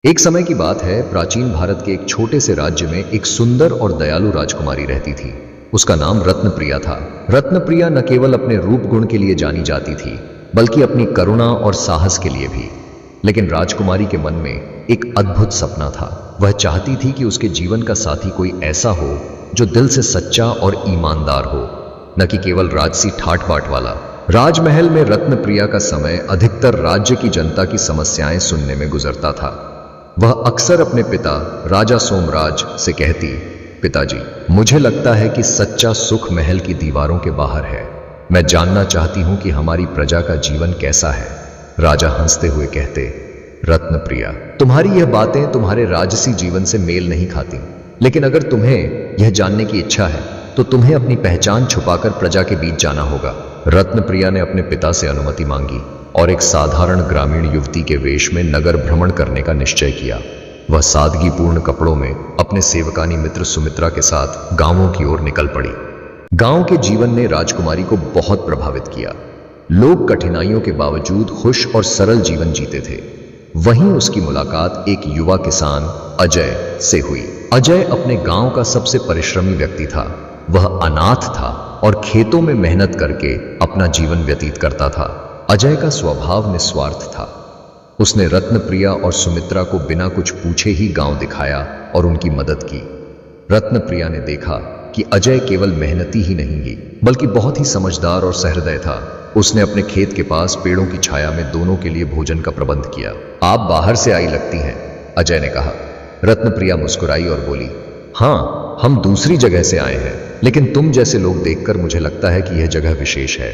एक समय की बात है, प्राचीन भारत के एक छोटे से राज्य में एक सुंदर और दयालु राजकुमारी रहती थी। उसका नाम रत्नप्रिया था। रत्नप्रिया न केवल अपने रूप गुण के लिए जानी जाती थी, बल्कि अपनी करुणा और साहस के लिए भी। लेकिन राजकुमारी के मन में एक अद्भुत सपना था। वह चाहती थी कि उसके जीवन का साथी कोई ऐसा हो जो दिल से सच्चा और ईमानदार हो, न कि केवल राजसी ठाट बाट वाला। राजमहल में रत्नप्रिया का समय अधिकतर राज्य की जनता की समस्याएं सुनने में गुजरता था। वह अक्सर अपने पिता राजा सोमराज से कहती, पिताजी, मुझे लगता है कि सच्चा सुख महल की दीवारों के बाहर है। मैं जानना चाहती हूं कि हमारी प्रजा का जीवन कैसा है। राजा हंसते हुए कहते, रत्नप्रिया, तुम्हारी यह बातें तुम्हारे राजसी जीवन से मेल नहीं खाती। लेकिन अगर तुम्हें यह जानने की इच्छा है तो तुम्हें अपनी पहचान छुपाकर प्रजा के बीच जाना होगा। रत्नप्रिया ने अपने पिता से अनुमति मांगी और एक साधारण ग्रामीण युवती के वेश में नगर भ्रमण करने का निश्चय किया। वह सादगीपूर्ण कपड़ों में अपने सेवकानी मित्र सुमित्रा के साथ गांवों की ओर निकल पड़ी। गांव के जीवन ने राजकुमारी को बहुत प्रभावित किया। लोग कठिनाइयों के बावजूद खुश और सरल जीवन जीते थे। वहीं उसकी मुलाकात एक युवा किसान अजय से हुई। अजय अपने गांव का सबसे परिश्रमी व्यक्ति था। वह अनाथ था और खेतों में मेहनत करके अपना जीवन व्यतीत करता था। अजय का स्वभाव निस्वार्थ था। उसने रत्नप्रिया और सुमित्रा को बिना कुछ पूछे ही गांव दिखाया और उनकी मदद की। रत्नप्रिया ने देखा कि अजय केवल मेहनती ही नहीं है, बल्कि बहुत ही समझदार और सहृदय था। उसने अपने खेत के पास पेड़ों की छाया में दोनों के लिए भोजन का प्रबंध किया। आप बाहर से आई लगती हैं, अजय ने कहा। रत्नप्रिया मुस्कुराई और बोली, हाँ, हम दूसरी जगह से आए हैं, लेकिन तुम जैसे लोग देखकर मुझे लगता है कि यह जगह विशेष है।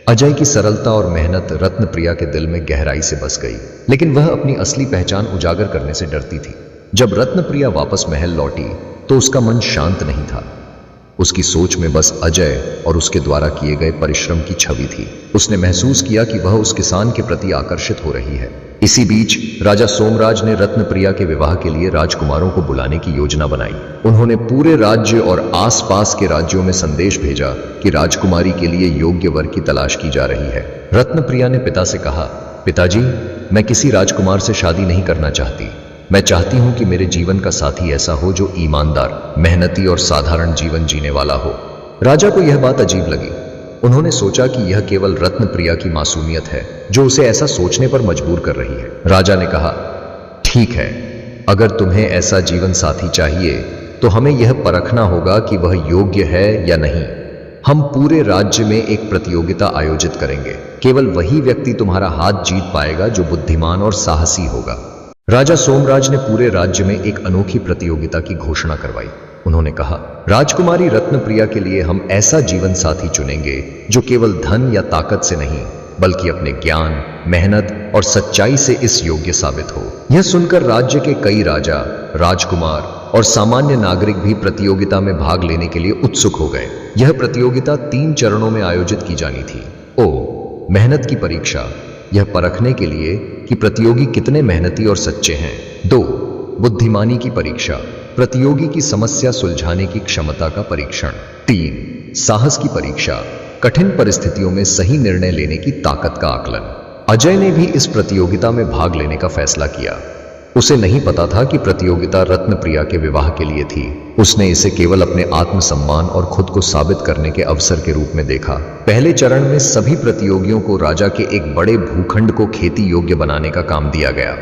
अजय की सरलता और मेहनत रत्नप्रिया के दिल में गहराई से बस गई, लेकिन वह अपनी असली पहचान उजागर करने से डरती थी। जब रत्नप्रिया वापस महल लौटी तो उसका मन शांत नहीं था। उसकी सोच में बस अजय और उसके द्वारा किए गए परिश्रम की छवि थी। उसने महसूस किया कि वह उस किसान के प्रति आकर्षित हो रही है। इसी बीच राजा सोमराज ने रत्नप्रिया के विवाह के लिए राजकुमारों को बुलाने की योजना बनाई। उन्होंने पूरे राज्य और आसपास के राज्यों में संदेश भेजा कि राजकुमारी के लिए योग्य वर की तलाश की जा रही है। रत्नप्रिया ने पिता से कहा, पिताजी, मैं किसी राजकुमार से शादी नहीं करना चाहती। मैं चाहती हूं कि मेरे जीवन का साथी ऐसा हो जो ईमानदार, मेहनती और साधारण जीवन जीने वाला हो। राजा को यह बात अजीब लगी। उन्होंने सोचा कि यह केवल रत्नप्रिया की मासूमियत है जो उसे ऐसा सोचने पर मजबूर कर रही है। राजा ने कहा, ठीक है, अगर तुम्हें ऐसा जीवन साथी चाहिए तो हमें यह परखना होगा कि वह योग्य है या नहीं। हम पूरे राज्य में एक प्रतियोगिता आयोजित करेंगे। केवल वही व्यक्ति तुम्हारा हाथ जीत पाएगा जो बुद्धिमान और साहसी होगा। राजा सोमराज ने पूरे राज्य में एक अनोखी प्रतियोगिता की घोषणा करवाई। उन्होंने कहा, राजकुमारी रत्नप्रिया के लिए हम ऐसा जीवन साथी चुनेंगे जो केवल धन या ताकत से नहीं, बल्कि अपने ज्ञान, मेहनत और सच्चाई से इस योग्य साबित हो। यह सुनकर राज्य के कई राजा, राजकुमार और सामान्य नागरिक भी प्रतियोगिता में भाग लेने के लिए उत्सुक हो गए। यह प्रतियोगिता 3 चरणों में आयोजित की जानी थी। मेहनत की परीक्षा, यह परखने के लिए कि प्रतियोगी कितने मेहनती और सच्चे हैं। 2. बुद्धिमानी की परीक्षा, प्रतियोगी की समस्या सुलझाने की क्षमता का परीक्षण। 3. साहस की परीक्षा, कठिन परिस्थितियों में सही निर्णय लेने की ताकत का आकलन। अजय ने भी इस प्रतियोगिता में भाग लेने का फैसला किया। उसे नहीं पता था कि प्रतियोगिता रत्नप्रिया के विवाह के लिए थी। उसने इसे केवल अपने आत्मसम्मान और खुद को साबित करने के अवसर के रूप में देखा। पहले चरण में सभी प्रतियोगियों को राजा के एक बड़े भूखंड को खेती योग्य बनाने का काम दिया गया।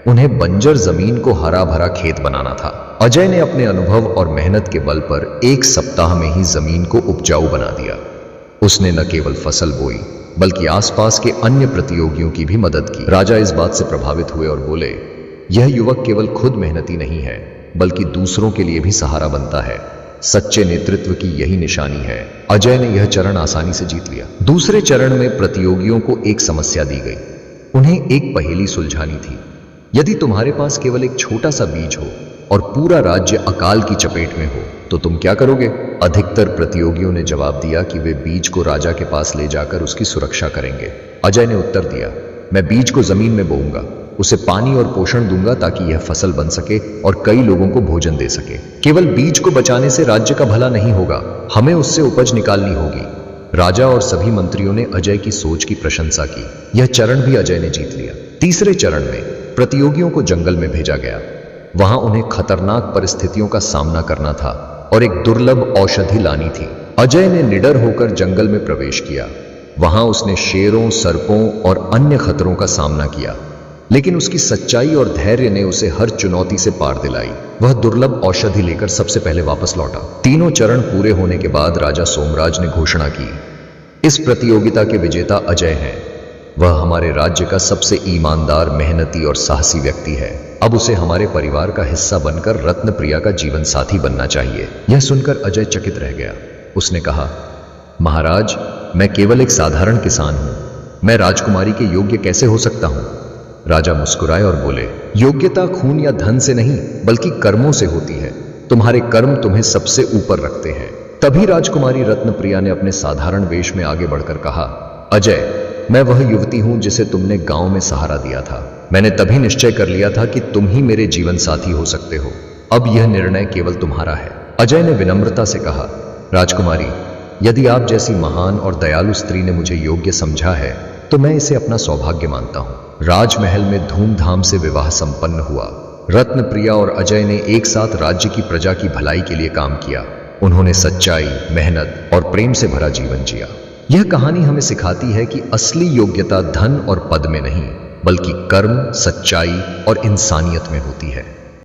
उन्हें बंजर जमीन को हरा भरा खेत बनाना था। अजय ने अपने अनुभव और मेहनत के बल पर 1 सप्ताह में ही जमीन को उपजाऊ बना दिया। उसने न केवल फसल बोई, बल्कि आसपास के अन्य प्रतियोगियों की भी मदद की। राजा इस बात से प्रभावित हुए और बोले, यह युवक केवल खुद मेहनती नहीं है, बल्कि दूसरों के लिए भी सहारा बनता है। सच्चे नेतृत्व की यही निशानी है। अजय ने यह चरण आसानी से जीत लिया। दूसरे चरण में प्रतियोगियों को एक समस्या दी गई। उन्हें एक पहेली सुलझानी थी। यदि तुम्हारे पास केवल एक छोटा सा बीज हो और पूरा राज्य अकाल की चपेट में हो तो तुम क्या करोगे? अधिकतर प्रतियोगियों ने जवाब दिया कि वे बीज को राजा के पास ले जाकर उसकी सुरक्षा करेंगे। अजय ने उत्तर दिया, मैं बीज को जमीन में बोऊंगा, उसे पानी और पोषण दूंगा ताकि यह फसल बन सके और कई लोगों को भोजन दे सके। केवल बीज को बचाने से राज्य का भला नहीं होगा, हमें उससे उपज निकालनी होगी। राजा और सभी मंत्रियों ने अजय की सोच की प्रशंसा की। यह चरण भी अजय ने जीत लिया। तीसरे चरण में प्रतियोगियों को जंगल में भेजा गया। वहां उन्हें खतरनाक परिस्थितियों का सामना करना था और एक दुर्लभ औषधि लानी थी। अजय ने निडर होकर जंगल में प्रवेश किया। वहां उसने शेरों, सर्पों और अन्य खतरों का सामना किया, लेकिन उसकी सच्चाई और धैर्य ने उसे हर चुनौती से पार दिलाई। वह दुर्लभ औषधि लेकर सबसे पहले वापस लौटा। तीनों चरण पूरे होने के बाद राजा सोमराज ने घोषणा की, इस प्रतियोगिता के विजेता अजय हैं। वह हमारे राज्य का सबसे ईमानदार, मेहनती और साहसी व्यक्ति है। अब उसे हमारे परिवार का हिस्सा बनकर रत्नप्रिया का जीवन साथी बनना चाहिए। यह सुनकर अजय चकित रह गया। उसने कहा, महाराज, मैं केवल एक साधारण किसान हूं। मैं राजकुमारी के योग्य कैसे हो सकता हूं? राजा मुस्कुराए और बोले, योग्यता खून या धन से नहीं, बल्कि कर्मों से होती है। तुम्हारे कर्म तुम्हें सबसे ऊपर रखते हैं। तभी राजकुमारी रत्नप्रिया ने अपने साधारण वेश में आगे बढ़कर कहा, अजय, मैं वह युवती हूं जिसे तुमने गांव में सहारा दिया था। मैंने तभी निश्चय कर लिया था कि तुम ही मेरे जीवन साथी हो सकते हो। अब यह निर्णय केवल तुम्हारा है। अजय ने विनम्रता से कहा, राजकुमारी, यदि आप जैसी महान और दयालु स्त्री ने मुझे योग्य समझा है तो मैं इसे अपना सौभाग्य मानता हूं। राजमहल में धूमधाम से विवाह संपन्न हुआ। रत्नप्रिया और अजय ने एक साथ राज्य की प्रजा की भलाई के लिए काम किया। उन्होंने सच्चाई, मेहनत और प्रेम से भरा जीवन जिया। यह कहानी हमें सिखाती है कि असली योग्यता धन और पद में नहीं, बल्कि कर्म, सच्चाई और इंसानियत में होती है।